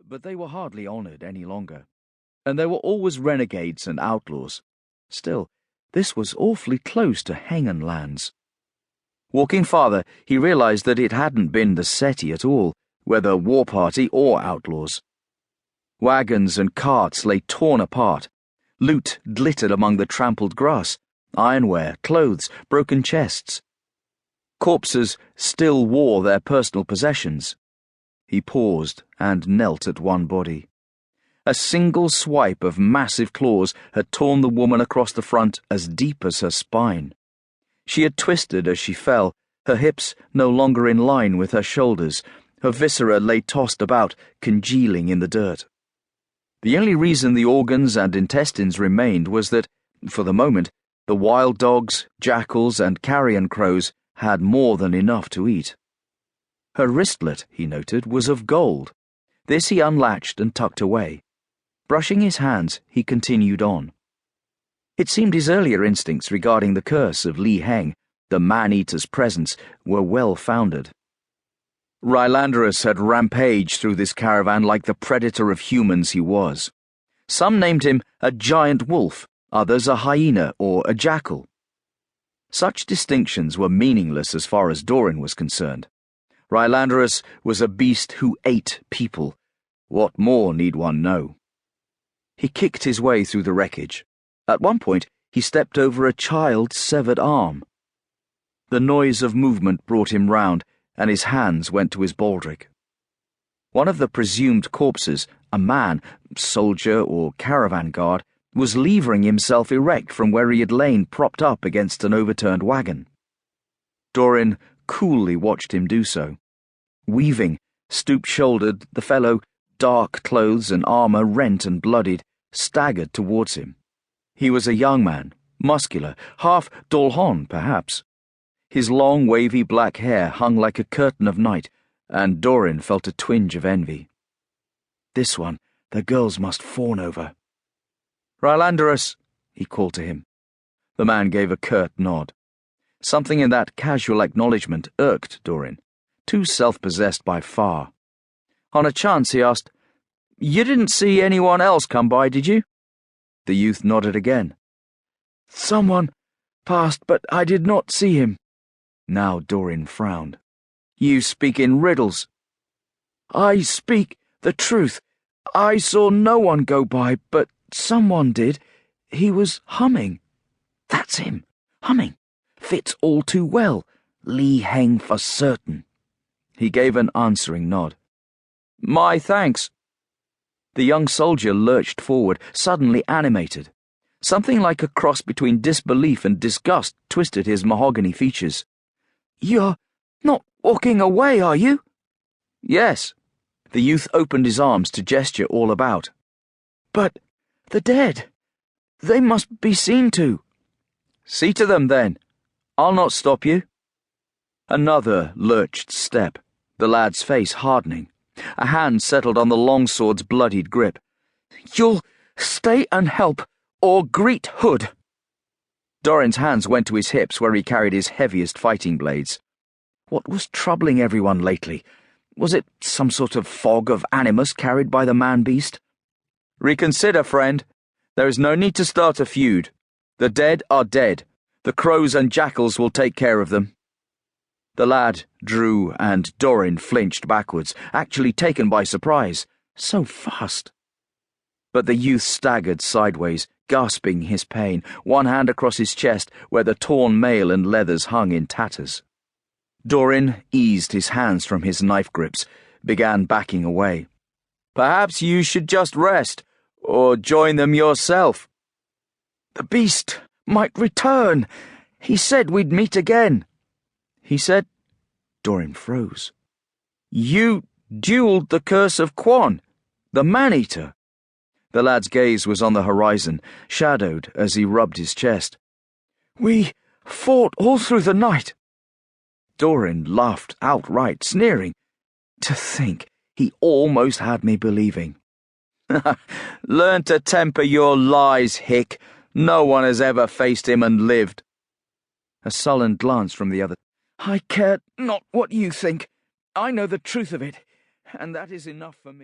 but they were hardly honoured any longer, and there were always renegades and outlaws. Still, this was awfully close to Hengen lands. Walking farther, he realised that it hadn't been the city at all, whether war party or outlaws. Wagons and carts lay torn apart. Loot glittered among the trampled grass, ironware, clothes, broken chests. Corpses still wore their personal possessions. He paused and knelt at one body. A single swipe of massive claws had torn the woman across the front as deep as her spine. She had twisted as she fell, her hips no longer in line with her shoulders. Her viscera lay tossed about, congealing in the dirt. The only reason the organs and intestines remained was that, for the moment, the wild dogs, jackals, and carrion crows had more than enough to eat. Her wristlet, he noted, was of gold. This he unlatched and tucked away. Brushing his hands, he continued on. It seemed his earlier instincts regarding the curse of Li Heng, the man-eater's presence, were well-founded. Rylanderus had rampaged through this caravan like the predator of humans he was. Some named him a giant wolf, others a hyena or a jackal. Such distinctions were meaningless as far as Doran was concerned. Rylanderus was a beast who ate people. What more need one know? He kicked his way through the wreckage. At one point, he stepped over a child's severed arm. The noise of movement brought him round, and his hands went to his baldric. One of the presumed corpses, a man, soldier or caravan guard, was levering himself erect from where he had lain propped up against an overturned wagon. Doran coolly watched him do so. Weaving, stoop-shouldered, the fellow, dark clothes and armour rent and bloodied, staggered towards him. He was a young man, muscular, half Dolhon, perhaps. His long, wavy black hair hung like a curtain of night, and Doran felt a twinge of envy. This one, the girls must fawn over. "Rylanderus," he called to him. The man gave a curt nod. Something in that casual acknowledgement irked Doran, too self-possessed by far. On a chance he asked, "You didn't see anyone else come by, did you?" The youth nodded again. "Someone passed, but I did not see him." Now Doran frowned. "You speak in riddles." "I speak the truth. I saw no one go by, but someone did. He was humming." "That's him. Humming. Fits all too well. Li Heng for certain." He gave an answering nod. "My thanks." The young soldier lurched forward, suddenly animated. Something like a cross between disbelief and disgust twisted his mahogany features. "You're not walking away, are you?" "Yes." The youth opened his arms to gesture all about. "But the dead, they must be seen to." "See to them, then. I'll not stop you." Another lurched step, the lad's face hardening. A hand settled on the longsword's bloodied grip. "You'll stay and help, or greet Hood." Doran's hands went to his hips where he carried his heaviest fighting blades. What was troubling everyone lately? Was it some sort of fog of animus carried by the man-beast? "Reconsider, friend. There is no need to start a feud. The dead are dead. The crows and jackals will take care of them." The lad drew, and Doran flinched backwards, actually taken by surprise. So fast. But the youth staggered sideways, gasping his pain, one hand across his chest where the torn mail and leathers hung in tatters. Doran eased his hands from his knife grips, began backing away. "Perhaps you should just rest, or join them yourself." "The beast might return. He said we'd meet again." "He said?" Doran froze. "You duelled the curse of Quan, the man-eater." The lad's gaze was on the horizon, shadowed as he rubbed his chest. "We fought all through the night." Doran laughed outright, sneering. To think, he almost had me believing. "Learn to temper your lies, hick. No one has ever faced him and lived." A sullen glance from the other. "I care not what you think. I know the truth of it, and that is enough for me."